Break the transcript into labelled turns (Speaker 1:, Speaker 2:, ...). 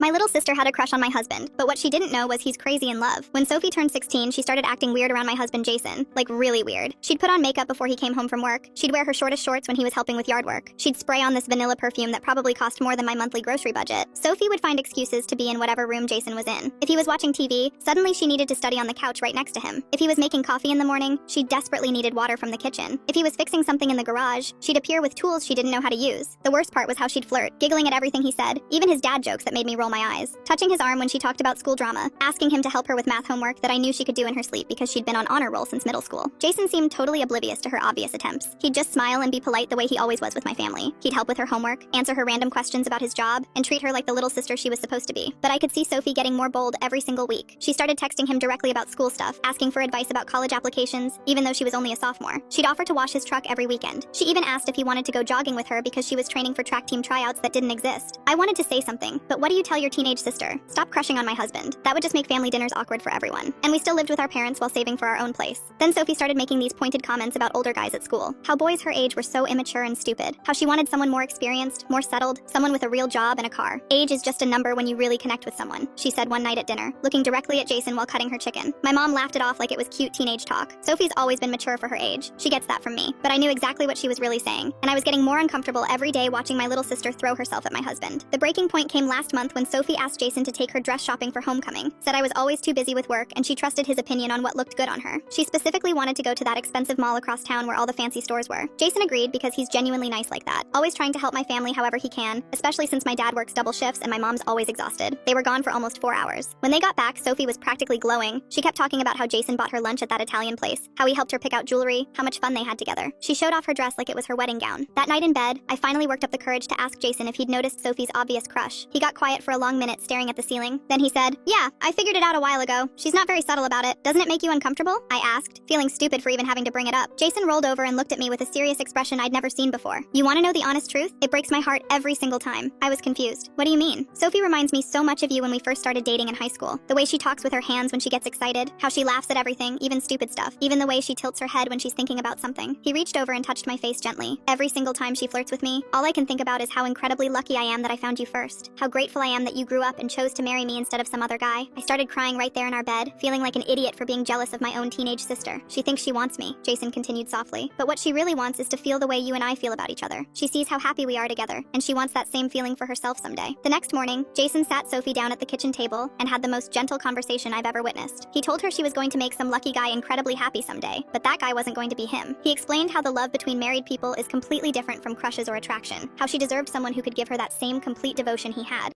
Speaker 1: My little sister had a crush on my husband, but what she didn't know was he's crazy in love. When Sophie turned 16, she started acting weird around my husband Jason, like really weird. She'd put on makeup before he came home from work. She'd wear her shortest shorts when he was helping with yard work. She'd spray on this vanilla perfume that probably cost more than my monthly grocery budget. Sophie would find excuses to be in whatever room Jason was in. If he was watching TV, suddenly she needed to study on the couch right next to him. If he was making coffee in the morning, she desperately needed water from the kitchen. If he was fixing something in the garage, she'd appear with tools she didn't know how to use. The worst part was how she'd flirt, giggling at everything he said, even his dad jokes that made me roll my eyes. Touching his arm when she talked about school drama, asking him to help her with math homework that I knew she could do in her sleep because she'd been on honor roll since middle school. Jason seemed totally oblivious to her obvious attempts. He'd just smile and be polite the way he always was with my family. He'd help with her homework, answer her random questions about his job, and treat her like the little sister she was supposed to be. But I could see Sophie getting more bold every single week. She started texting him directly about school stuff, asking for advice about college applications, even though she was only a sophomore. She'd offer to wash his truck every weekend. She even asked if he wanted to go jogging with her because she was training for track team tryouts that didn't exist. I wanted to say something, but what do you tell your teenage sister? Stop crushing on my husband. That would just make family dinners awkward for everyone. And we still lived with our parents while saving for our own place. Then Sophie started making these pointed comments about older guys at school. How boys her age were so immature and stupid. How she wanted someone more experienced, more settled, someone with a real job and a car. Age is just a number when you really connect with someone, she said one night at dinner, looking directly at Jason while cutting her chicken. My mom laughed it off like it was cute teenage talk. Sophie's always been mature for her age. She gets that from me. But I knew exactly what she was really saying, and I was getting more uncomfortable every day watching my little sister throw herself at my husband. The breaking point came last month when Sophie asked Jason to take her dress shopping for homecoming, said I was always too busy with work and she trusted his opinion on what looked good on her. She specifically wanted to go to that expensive mall across town where all the fancy stores were. Jason agreed because he's genuinely nice like that, always trying to help my family however he can, especially since my dad works double shifts and my mom's always exhausted. They were gone for almost 4 hours. When they got back, Sophie was practically glowing. She kept talking about how Jason bought her lunch at that Italian place, how he helped her pick out jewelry, how much fun they had together. She showed off her dress like it was her wedding gown. That night in bed, I finally worked up the courage to ask Jason if he'd noticed Sophie's obvious crush. He got quiet for a long minute staring at the ceiling. Then he said, "Yeah, I figured it out a while ago. She's not very subtle about it. Doesn't it make you uncomfortable?" I asked, feeling stupid for even having to bring it up. Jason rolled over and looked at me with a serious expression I'd never seen before. "You want to know the honest truth? It breaks my heart every single time." I was confused. "What do you mean?" "Sophie reminds me so much of you when we first started dating in high school. The way she talks with her hands when she gets excited, how she laughs at everything, even stupid stuff, even the way she tilts her head when she's thinking about something." He reached over and touched my face gently. "Every single time she flirts with me, all I can think about is how incredibly lucky I am that I found you first. How grateful I am that you grew up and chose to marry me instead of some other guy." I started crying right there in our bed, feeling like an idiot for being jealous of my own teenage sister. "She thinks she wants me," Jason continued softly, "but what she really wants is to feel the way you and I feel about each other. She sees how happy we are together, and she wants that same feeling for herself someday." The next morning, Jason sat Sophie down at the kitchen table and had the most gentle conversation I've ever witnessed. He told her she was going to make some lucky guy incredibly happy someday, but that guy wasn't going to be him. He explained how the love between married people is completely different from crushes or attraction, how she deserved someone who could give her that same complete devotion he had.